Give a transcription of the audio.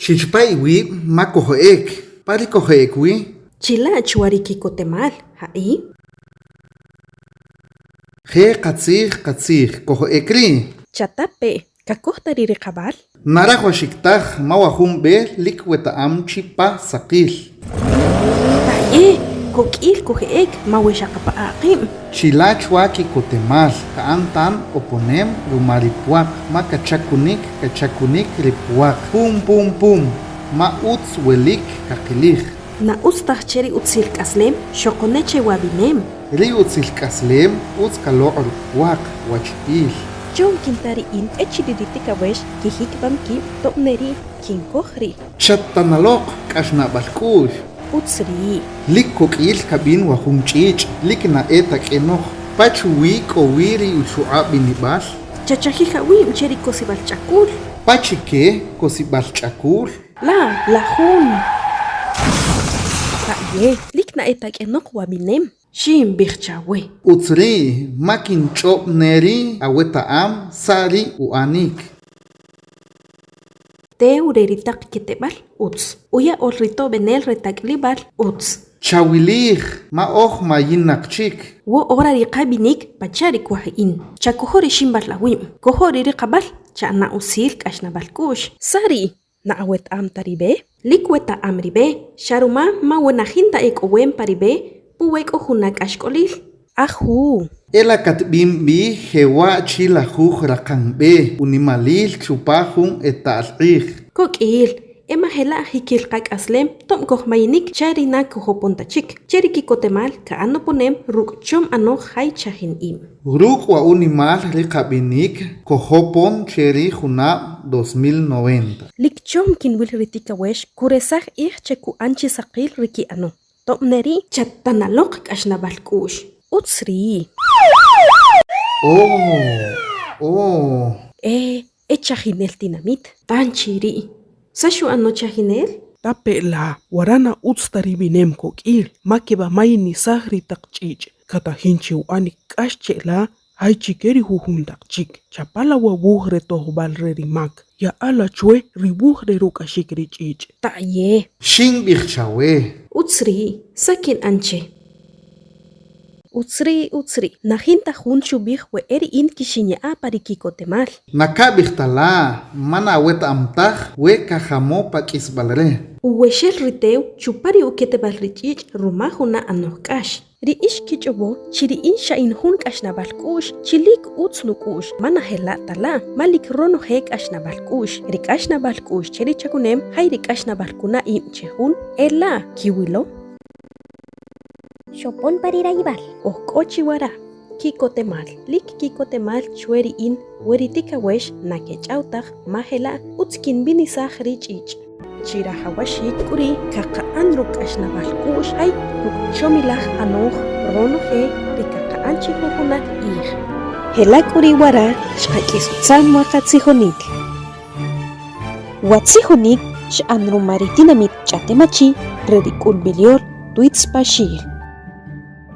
Chichpay wi makohoek. Pari kohoek wi. Chila chuariki kotemal, hai? He katsig kohoek ri. Chatape, kakohtari rekabal? Narahwashiktaj mawahum be likweta am chipa sakil. Kokil koheek mawishakapa aqim. Chilachwaki kotemal kaantan oponem rumaripuak kachakunik ripuak pum ma uts welik kakilich. Na ustacheri utsil kaslem shokoneche wabinem. Ri utsil kaslem uts kalorpuak wachpil. John kintari in echididika wesh kihik bamki topneri kinkohri. Chattanalok kashna balkush. Utsri. Lik kokil kabin wahum chich lik na etak enoch pachuwi kowiri ushua binibal. Chachajijawi ucheri kosibalchakul. Pachike kosibalchakul. La hun. Taye lik na etak enok wabinem. Shim birchawe. Utsri makin chop neri aweta am sari uanik. Te ureritak kitebal uts. Uya orrito benel retaklibal uts. Chawilich ma mayinakchik. Wo ora riqabinik pacharik wahin. Chakuhori shimbal lawim. Kohori riqabal chana usil kashna balkush. Sari na awet am taribe. Likweta amribe. Sharuma ma wenajinta ek owen paribe. Puwek ohunak ashkolil. Ahu. Ela katbimbi hewa chila huj rakangbe unimalil chupahun etal'ij. Kokil. Ema hela hikil kak aslem tom kohmayinik chari na kohopontachik. Cheri kikotemal ka anoponem ruk chom ano hay chahin im. Ruk wa unimal rikabinik kohopon cheri juna 2090. Lik chom kinwil ritika wesh kuresaj cheku anchi sakil riki ano. Tomneri chattanalok kashna balkush. Utsri. Oh. Echahinel dinamit. Tanchiri. Sashu ano chahinel? Tape la warana utstari binem kokil makeba mayni sahri takchich kata hinchi uani kashche la hay chikeri huhun takchik chapala wa buhre tohbal mak ya ala chwe ribuhre rukashik richich. Taye. Shin birchawe. Utsri. Sakin anche. Utsri. Najinta hunchu we eri in kishinya pariki kotemal. Nakabirtala mana wet amtaj we kajamo pakisbalre. Uweshel riteu chupari ukete balrichich rumahuna anokash. Ri ishkichobo chiri insha in hun kashna balkush chilik utsnukush mana hela tala malik rono hek ashna balkush ri kashna balkush chiri chakunem hay ri kashna balkuna imchehun ela kiwilo Shopon parirayibal. Okochiwara. Kikotemal. Lik kikotemal chueri in weritika wesh nakechautaj mahela utskin binisaj richich. Chira hawashik kuri kaka andruk ashna balkush ay rukchomilaj anoj rono he rikaka anchi hohunak ij. Hela kuri wara shkakisutzan wakatsihonik. Watsihonik shanrumaritinamit chatemachi redikul bilior tuitspashil.